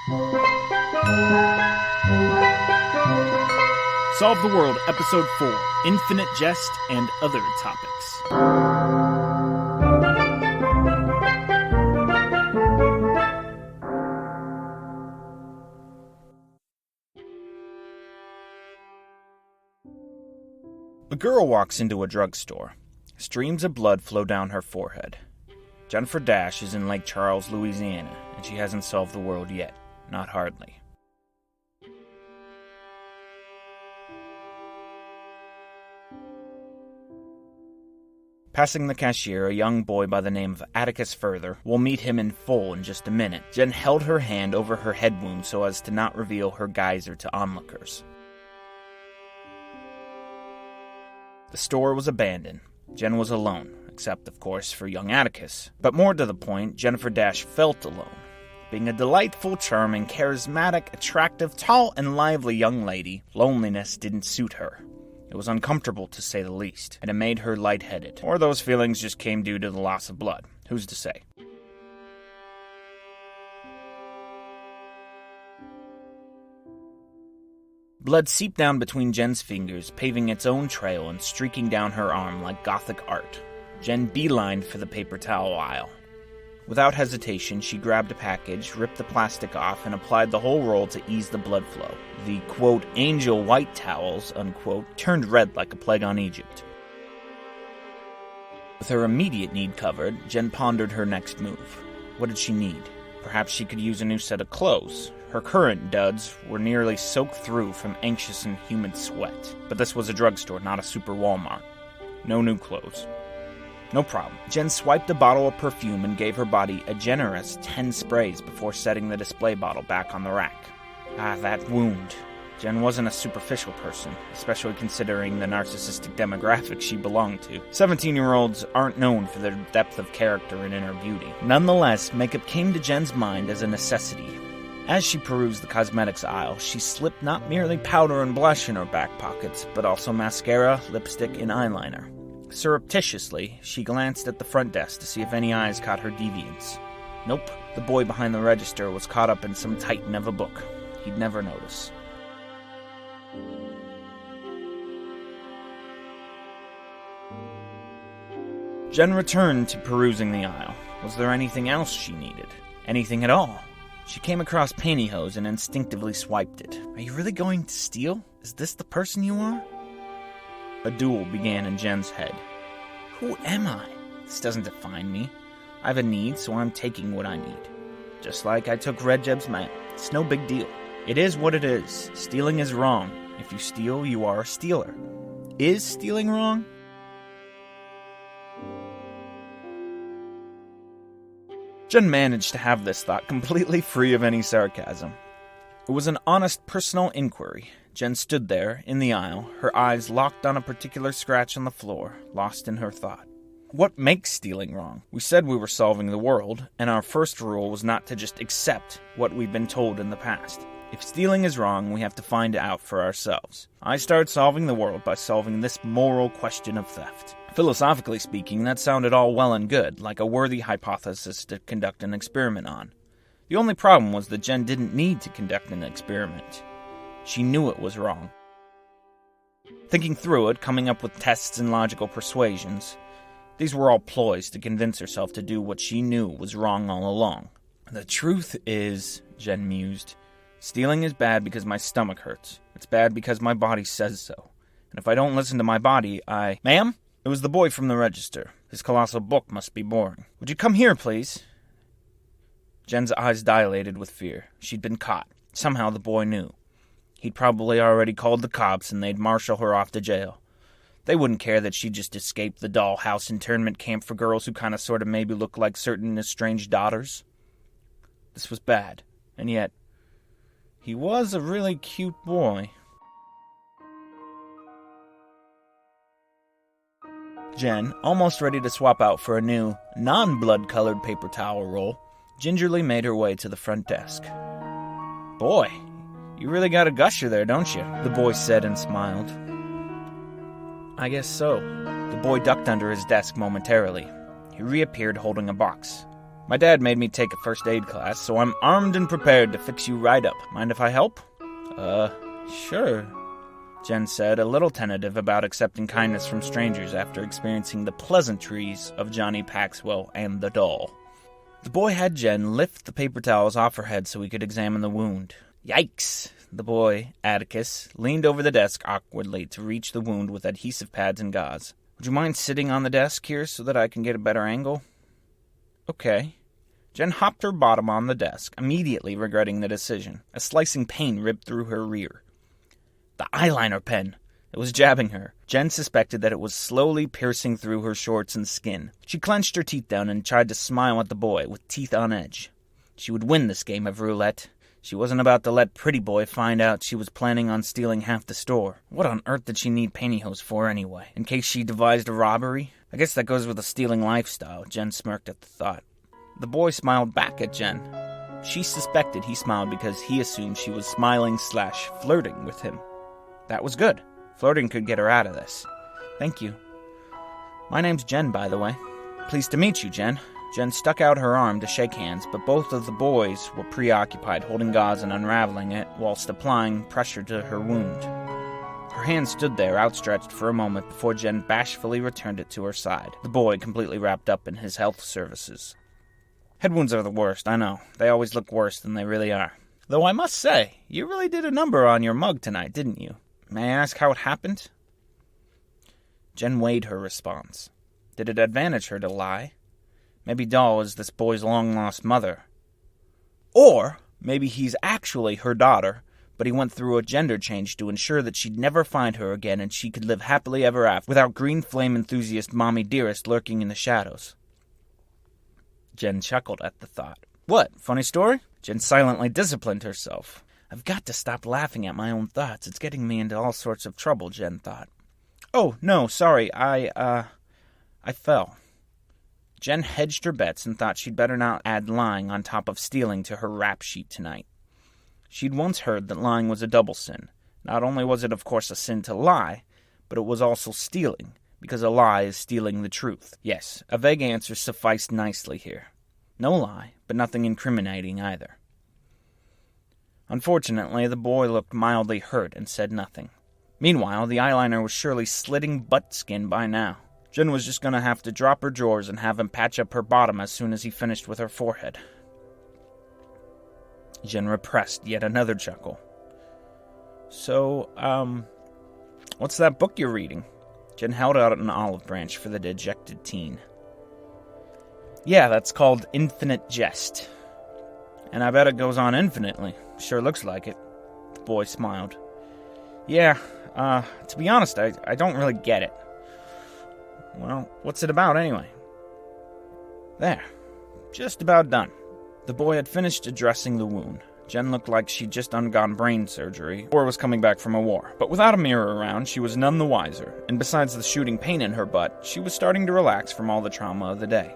Solve the World, Episode 4, Infinite Jest and Other Topics. A girl walks into a drugstore. Streams of blood flow down her forehead. Jennifer Dash is in Lake Charles, Louisiana, and she hasn't solved the world yet. Not hardly. Passing the cashier, a young boy by the name of Atticus Further. We'll meet him in full in just a minute. Jenn held her hand over her head wound so as to not reveal her geyser to onlookers. The store was abandoned. Jenn was alone, except, of course, for young Atticus. But more to the point, Jennifer Dash felt alone. Being a delightful, charming, charismatic, attractive, tall, and lively young lady, loneliness didn't suit her. It was uncomfortable, to say the least, and it made her lightheaded. Or those feelings just came due to the loss of blood. Who's to say? Blood seeped down between Jenn's fingers, paving its own trail and streaking down her arm like Gothic art. Jenn beelined for the paper towel aisle. Without hesitation, she grabbed a package, ripped the plastic off, and applied the whole roll to ease the blood flow. The, quote, angel white towels, unquote, turned red like a plague on Egypt. With her immediate need covered, Jenn pondered her next move. What did she need? Perhaps she could use a new set of clothes. Her current duds were nearly soaked through from anxious and humid sweat. But this was a drugstore, not a super Walmart. No new clothes. No problem. Jenn swiped a bottle of perfume and gave her body a generous 10 sprays before setting the display bottle back on the rack. Ah, that wound. Jenn wasn't a superficial person, especially considering the narcissistic demographic she belonged to. 17-year-olds aren't known for their depth of character and inner beauty. Nonetheless, makeup came to Jenn's mind as a necessity. As she perused the cosmetics aisle, she slipped not merely powder and blush in her back pockets, but also mascara, lipstick, and eyeliner. Surreptitiously, she glanced at the front desk to see if any eyes caught her deviance. Nope, the boy behind the register was caught up in some titan of a book. He'd never notice. Jenn returned to perusing the aisle. Was there anything else she needed? Anything at all? She came across pantyhose and instinctively swiped it. Are you really going to steal? Is this the person you are? A duel began in Jenn's head. Who am I? This doesn't define me. I have a need, so I'm taking what I need. Just like I took Red Jeb's mail. It's no big deal. It is what it is. Stealing is wrong. If you steal, you are a stealer. Is stealing wrong? Jenn managed to have this thought completely free of any sarcasm. It was an honest personal inquiry. Jenn stood there, in the aisle, her eyes locked on a particular scratch on the floor, lost in her thought. What makes stealing wrong? We said we were solving the world, and our first rule was not to just accept what we've been told in the past. If stealing is wrong, we have to find it out for ourselves. I started solving the world by solving this moral question of theft. Philosophically speaking, that sounded all well and good, like a worthy hypothesis to conduct an experiment on. The only problem was that Jenn didn't need to conduct an experiment. She knew it was wrong. Thinking through it, coming up with tests and logical persuasions, these were all ploys to convince herself to do what she knew was wrong all along. The truth is, Jenn mused, stealing is bad because my stomach hurts. It's bad because my body says so. And if I don't listen to my body, Ma'am? It was the boy from the register. His colossal book must be boring. Would you come here, please? Jenn's eyes dilated with fear. She'd been caught. Somehow the boy knew. He'd probably already called the cops and they'd marshal her off to jail. They wouldn't care that she just escaped the dollhouse internment camp for girls who kind of sort of maybe looked like certain estranged daughters. This was bad. And yet, he was a really cute boy. Jenn, almost ready to swap out for a new, non-blood-colored paper towel roll, gingerly made her way to the front desk. Boy, you really got a gusher there, don't you? The boy said and smiled. I guess so. The boy ducked under his desk momentarily. He reappeared holding a box. My dad made me take a first aid class, so I'm armed and prepared to fix you right up. Mind if I help? Sure, Jenn said, a little tentative about accepting kindness from strangers after experiencing the pleasantries of Johnny Paxwell and the doll. The boy had Jenn lift the paper towels off her head so he could examine the wound. Yikes! The boy, Atticus, leaned over the desk awkwardly to reach the wound with adhesive pads and gauze. Would you mind sitting on the desk here so that I can get a better angle? Okay. Jenn hopped her bottom on the desk, immediately regretting the decision. A slicing pain ripped through her rear. The eyeliner pen! It was jabbing her. Jenn suspected that it was slowly piercing through her shorts and skin. She clenched her teeth down and tried to smile at the boy, with teeth on edge. She would win this game of roulette. She wasn't about to let Pretty Boy find out she was planning on stealing half the store. What on earth did she need pantyhose for anyway? In case she devised a robbery? I guess that goes with a stealing lifestyle. Jenn smirked at the thought. The boy smiled back at Jenn. She suspected he smiled because he assumed she was smiling/flirting with him. That was good. Flirting could get her out of this. Thank you. My name's Jenn, by the way. Pleased to meet you, Jenn. Jenn stuck out her arm to shake hands, but both of the boys were preoccupied holding gauze and unraveling it whilst applying pressure to her wound. Her hand stood there, outstretched for a moment before Jenn bashfully returned it to her side, the boy completely wrapped up in his health services. Head wounds are the worst, I know. They always look worse than they really are. Though I must say, you really did a number on your mug tonight, didn't you? May I ask how it happened? Jenn weighed her response. Did it advantage her to lie? Maybe Doll is this boy's long-lost mother. Or maybe he's actually her daughter, but he went through a gender change to ensure that she'd never find her again and she could live happily ever after without green flame enthusiast Mommy Dearest lurking in the shadows. Jenn chuckled at the thought. What, funny story? Jenn silently disciplined herself. I've got to stop laughing at my own thoughts. It's getting me into all sorts of trouble, Jenn thought. Oh, no, sorry, I fell. Jenn hedged her bets and thought she'd better not add lying on top of stealing to her rap sheet tonight. She'd once heard that lying was a double sin. Not only was it, of course, a sin to lie, but it was also stealing, because a lie is stealing the truth. Yes, a vague answer sufficed nicely here. No lie, but nothing incriminating either. Unfortunately, the boy looked mildly hurt and said nothing. Meanwhile, the eyeliner was surely slitting butt skin by now. Jenn was just going to have to drop her drawers and have him patch up her bottom as soon as he finished with her forehead. Jenn repressed yet another chuckle. So, what's that book you're reading? Jenn held out an olive branch for the dejected teen. Yeah, that's called Infinite Jest. And I bet it goes on infinitely. Sure looks like it. The boy smiled. Yeah, to be honest, I don't really get it. Well, what's it about anyway? There. Just about done. The boy had finished addressing the wound. Jenn looked like she'd just undergone brain surgery, or was coming back from a war. But without a mirror around, she was none the wiser, and besides the shooting pain in her butt, she was starting to relax from all the trauma of the day.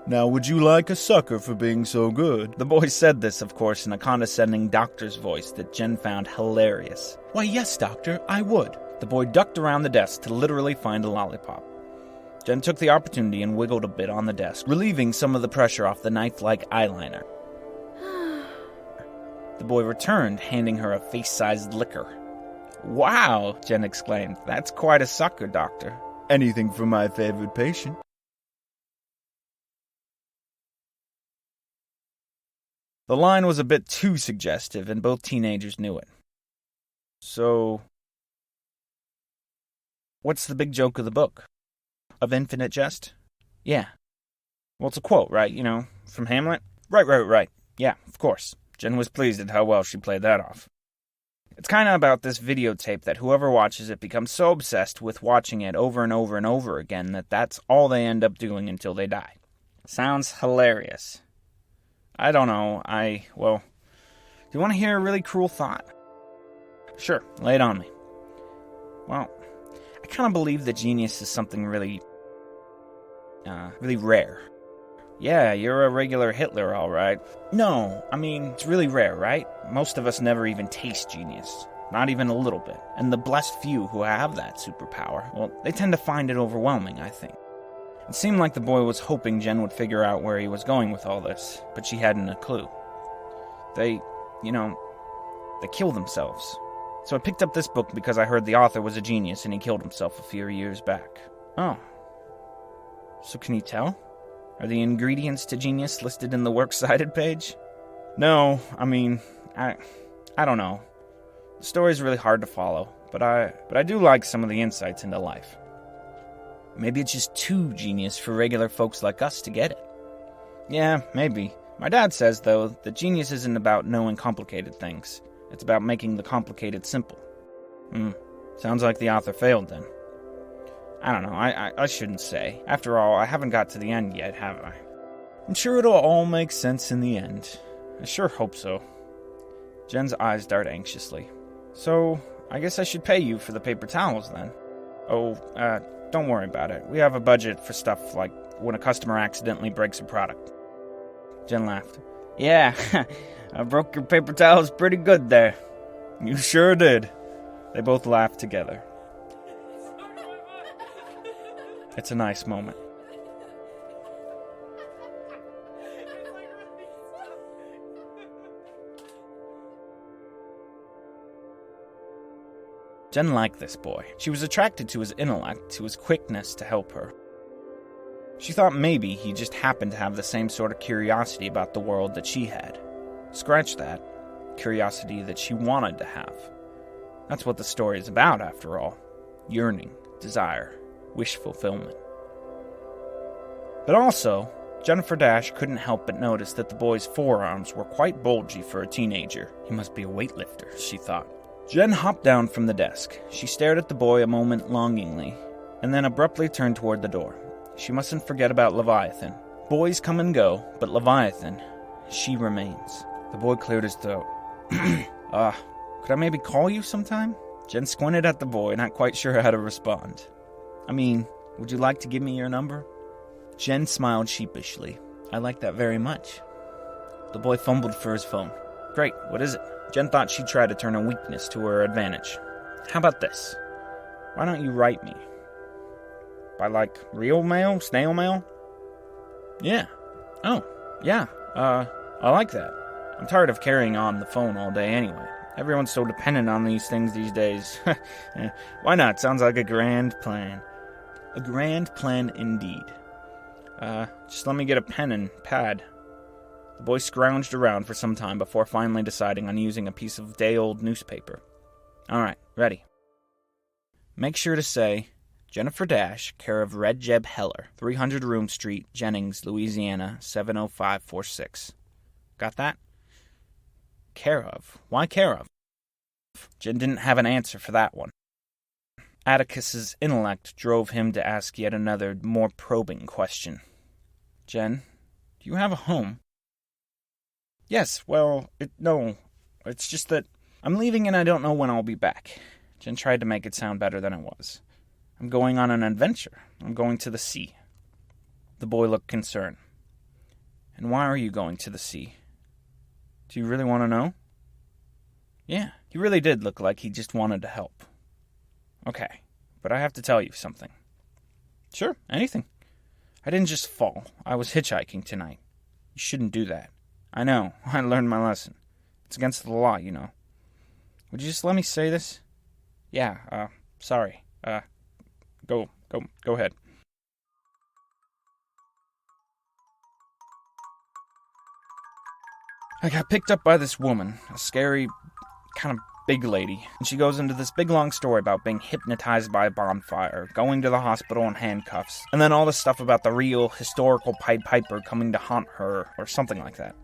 Now would you like a sucker for being so good? The boy said this, of course, in a condescending doctor's voice that Jenn found hilarious. Why, yes, doctor, I would. The boy ducked around the desk to literally find a lollipop. Jenn took the opportunity and wiggled a bit on the desk, relieving some of the pressure off the knife-like eyeliner. The boy returned, handing her a face-sized liquor. Wow, Jenn exclaimed. That's quite a sucker, doctor. Anything for my favorite patient. The line was a bit too suggestive, and both teenagers knew it. So, what's the big joke of the book? Of Infinite Jest? Yeah. Well, it's a quote, right? You know, from Hamlet? Right. Yeah, of course. Jenn was pleased at how well she played that off. It's kind of about this videotape that whoever watches it becomes so obsessed with watching it over and over and over again that that's all they end up doing until they die. Sounds hilarious. I don't know, do you want to hear a really cruel thought? Sure, lay it on me. Well, I kind of believe that genius is something really rare. Yeah, you're a regular Hitler, all right. No, I mean, it's really rare, right? Most of us never even taste genius. Not even a little bit. And the blessed few who have that superpower, well, they tend to find it overwhelming, I think. It seemed like the boy was hoping Jenn would figure out where he was going with all this, but she hadn't a clue. They kill themselves. So I picked up this book because I heard the author was a genius and he killed himself a few years back. Oh. So can you tell? Are the ingredients to genius listed in the works cited page? No, I mean, I don't know. The story's really hard to follow, but I do like some of the insights into life. Maybe it's just too genius for regular folks like us to get it. Yeah, maybe. My dad says, though, that genius isn't about knowing complicated things. It's about making the complicated simple. Sounds like the author failed, then. I don't know, I shouldn't say. After all, I haven't got to the end yet, have I? I'm sure it'll all make sense in the end. I sure hope so. Jen's eyes dart anxiously. So, I guess I should pay you for the paper towels, then. Oh, don't worry about it. We have a budget for stuff like when a customer accidentally breaks a product. Jenn laughed. Yeah, I broke your paper towels pretty good there. You sure did. They both laughed together. It's a nice moment. Jenn liked this boy. She was attracted to his intellect, to his quickness to help her. She thought maybe he just happened to have the same sort of curiosity about the world that she had. Scratch that. Curiosity that she wanted to have. That's what the story is about, after all. Yearning, desire, wish fulfillment. But also, Jennifer Dash couldn't help but notice that the boy's forearms were quite bulgy for a teenager. He must be a weightlifter, she thought. Jenn hopped down from the desk. She stared at the boy a moment longingly, and then abruptly turned toward the door. She mustn't forget about Leviathan. Boys come and go, but Leviathan, she remains. The boy cleared his throat. Could I maybe call you sometime? Jenn squinted at the boy, not quite sure how to respond. I mean, would you like to give me your number? Jenn smiled sheepishly. I like that very much. The boy fumbled for his phone. Great, what is it? Jenn thought she'd try to turn a weakness to her advantage. How about this? Why don't you write me? By, like, real mail? Snail mail? Yeah. Oh, yeah. I like that. I'm tired of carrying on the phone all day anyway. Everyone's so dependent on these things these days. Why not? Sounds like a grand plan. A grand plan indeed. Just let me get a pen and pad. The boy scrounged around for some time before finally deciding on using a piece of day-old newspaper. Alright, ready. Make sure to say, Jennifer Dash, care of Red Jeb Heller, 300 Room Street, Jennings, Louisiana, 70546. Got that? Care of? Why care of? Jenn didn't have an answer for that one. Atticus's intellect drove him to ask yet another, more probing question. Jenn, do you have a home? Yes, well, no. It's just that I'm leaving and I don't know when I'll be back. Jenn tried to make it sound better than it was. I'm going on an adventure. I'm going to the sea. The boy looked concerned. And why are you going to the sea? Do you really want to know? Yeah, he really did look like he just wanted to help. Okay, but I have to tell you something. Sure, anything. I didn't just fall. I was hitchhiking tonight. You shouldn't do that. I know. I learned my lesson. It's against the law, you know. Would you just let me say this? Yeah, sorry. Go ahead. I got picked up by this woman, a scary, kind of big lady, and she goes into this big long story about being hypnotized by a bonfire, going to the hospital in handcuffs, and then all this stuff about the real, historical Pied Piper coming to haunt her, or something like that.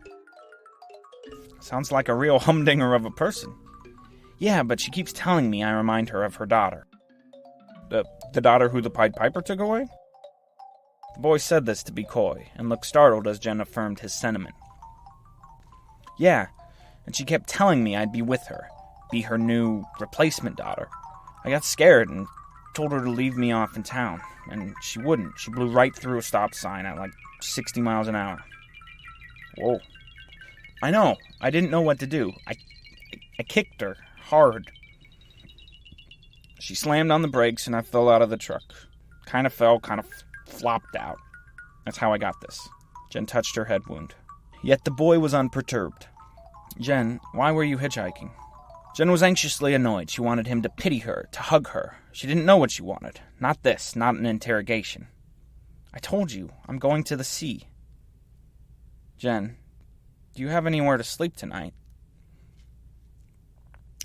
Sounds like a real humdinger of a person. Yeah, but she keeps telling me I remind her of her daughter. The daughter who the Pied Piper took away? The boy said this to be coy, and looked startled as Jenn affirmed his sentiment. Yeah, and she kept telling me I'd be with her, be her new replacement daughter. I got scared and told her to leave me off in town, and she wouldn't. She blew right through a stop sign at like 60 miles an hour. Whoa. I know. I didn't know what to do. I kicked her hard. She slammed on the brakes and I fell out of the truck. Kind of fell, kind of flopped out. That's how I got this. Jenn touched her head wound. Yet the boy was unperturbed. Jenn, why were you hitchhiking? Jenn was anxiously annoyed. She wanted him to pity her, to hug her. She didn't know what she wanted. Not this, not an interrogation. I told you, I'm going to the sea. Jenn, do you have anywhere to sleep tonight?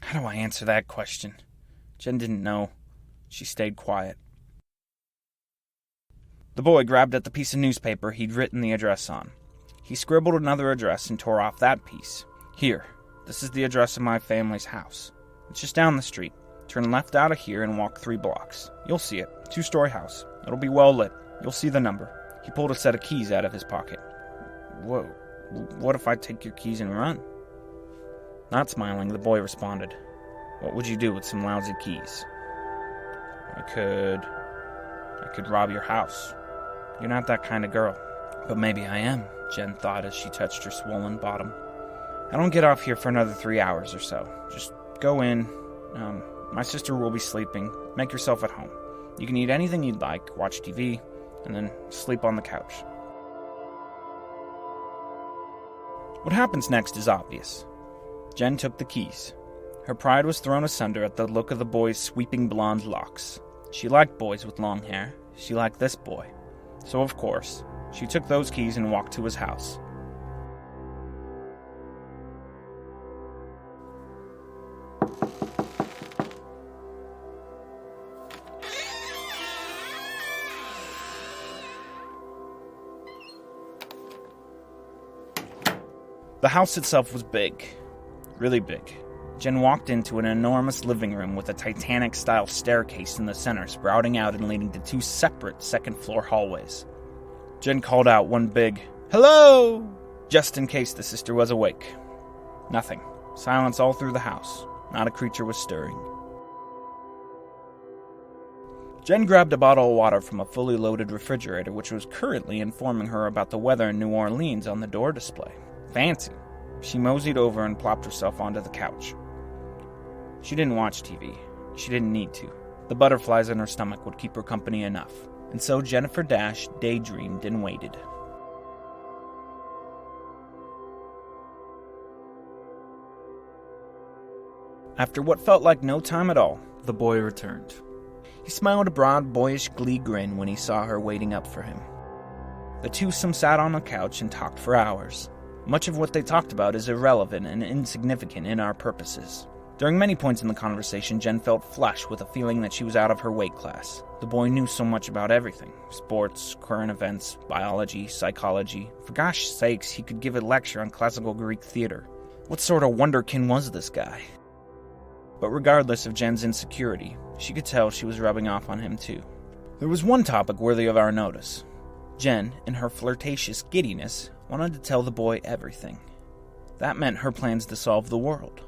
How do I answer that question? Jenn didn't know. She stayed quiet. The boy grabbed at the piece of newspaper he'd written the address on. He scribbled another address and tore off that piece. Here, this is the address of my family's house. It's just down the street. Turn left out of here and walk 3 blocks. You'll see it. 2-story house. It'll be well lit. You'll see the number. He pulled a set of keys out of his pocket. Whoa, what if I take your keys and run? Not smiling, the boy responded. What would you do with some lousy keys? I could rob your house. You're not that kind of girl. But maybe I am, Jenn thought as she touched her swollen bottom. I don't get off here for another 3 hours or so. Just go in. My sister will be sleeping. Make yourself at home. You can eat anything you'd like, watch TV, and then sleep on the couch. What happens next is obvious. Jenn took the keys. Her pride was thrown asunder at the look of the boy's sweeping blonde locks. She liked boys with long hair. She liked this boy. So, of course, she took those keys and walked to his house. The house itself was big. Really big. Jenn walked into an enormous living room with a Titanic-style staircase in the center sprouting out and leading to 2 separate second-floor hallways. Jenn called out one big, "Hello!" just in case the sister was awake. Nothing. Silence all through the house. Not a creature was stirring. Jenn grabbed a bottle of water from a fully loaded refrigerator which was currently informing her about the weather in New Orleans on the door display. Fancy. She moseyed over and plopped herself onto the couch. She didn't watch TV. She didn't need to. The butterflies in her stomach would keep her company enough. And so Jennifer Dash daydreamed and waited. After what felt like no time at all, the boy returned. He smiled a broad, boyish glee grin when he saw her waiting up for him. The twosome sat on the couch and talked for hours. Much of what they talked about is irrelevant and insignificant in our purposes. During many points in the conversation, Jenn felt flush with a feeling that she was out of her weight class. The boy knew so much about everything. Sports, current events, biology, psychology. For gosh sakes, he could give a lecture on classical Greek theater. What sort of wonderkin was this guy? But regardless of Jenn's insecurity, she could tell she was rubbing off on him too. There was one topic worthy of our notice. Jenn, in her flirtatious giddiness, wanted to tell the boy everything. That meant her plans to solve the world.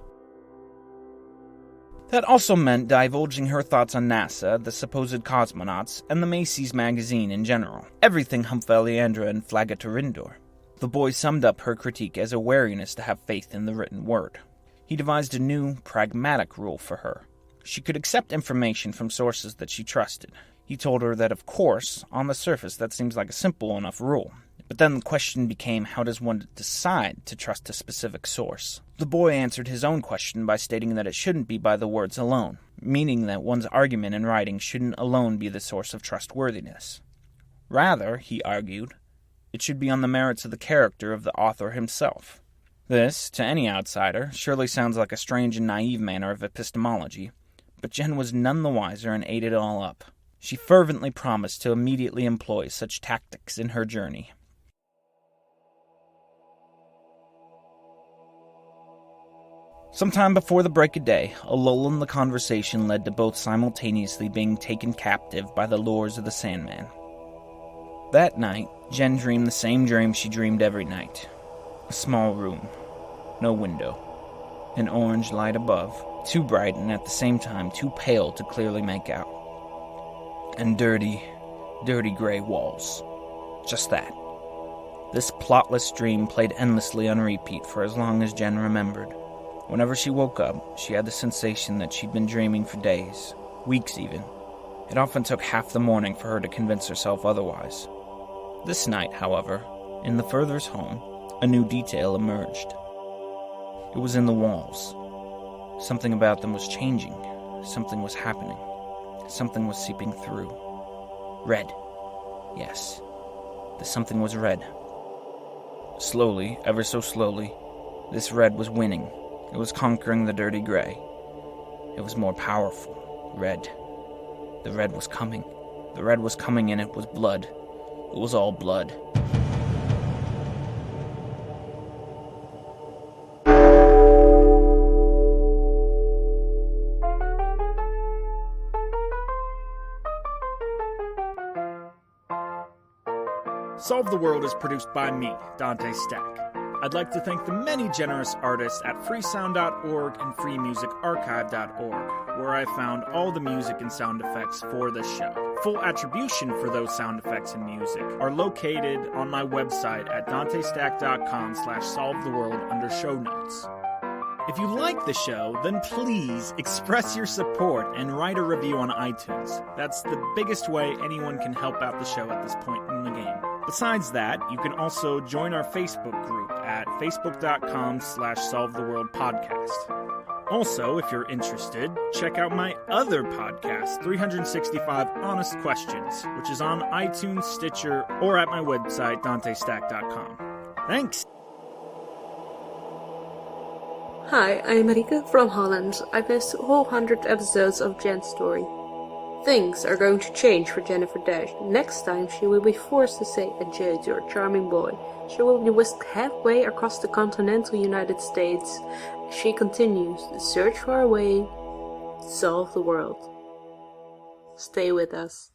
That also meant divulging her thoughts on NASA, the supposed cosmonauts, and the Macy's magazine in general. Everything Humphreyandra and Flagatorindor. The boy summed up her critique as a wariness to have faith in the written word. He devised a new, pragmatic rule for her. She could accept information from sources that she trusted. He told her that, of course, on the surface that seems like a simple enough rule. But then the question became, how does one decide to trust a specific source? The boy answered his own question by stating that it shouldn't be by the words alone, meaning that one's argument in writing shouldn't alone be the source of trustworthiness. Rather, he argued, it should be on the merits of the character of the author himself. This, to any outsider, surely sounds like a strange and naive manner of epistemology, but Jenn was none the wiser and ate it all up. She fervently promised to immediately employ such tactics in her journey. Sometime before the break of day, a lull in the conversation led to both simultaneously being taken captive by the lures of the Sandman. That night, Jenn dreamed the same dream she dreamed every night. A small room. No window. An orange light above, too bright and at the same time too pale to clearly make out. And dirty gray walls. Just that. This plotless dream played endlessly on repeat for as long as Jenn remembered. Whenever she woke up, she had the sensation that she'd been dreaming for days, weeks even. It often took half the morning for her to convince herself otherwise. This night, however, in the Furthers' home, a new detail emerged. It was in the walls. Something about them was changing. Something was happening. Something was seeping through. Red. Yes. The something was red. Slowly, ever so slowly, this red was winning. It was conquering the dirty gray. It was more powerful. Red. The red was coming. The red was coming, and it was blood. It was all blood. Solve the World is produced by me, Dante Stack. I'd like to thank the many generous artists at freesound.org and freemusicarchive.org, where I found all the music and sound effects for this show. Full attribution for those sound effects and music are located on my website at dantestack.com/solvetheworld under show notes. If you like the show, then please express your support and write a review on iTunes. That's the biggest way anyone can help out the show at this point in the game. Besides that, you can also join our Facebook group at facebook.com/solvetheworldpodcast. Also, if you're interested, check out my other podcast, 365 Honest Questions, which is on iTunes, Stitcher, or at my website, dantestack.com. Thanks! Hi, I'm Marika from Holland. I've missed all 100 episodes of Jenn's story. Things are going to change for Jennifer Dash. Next time she will be forced to say adieu to her charming boy. She will be whisked halfway across the continental United States as she continues to search for a way to solve the world. Stay with us.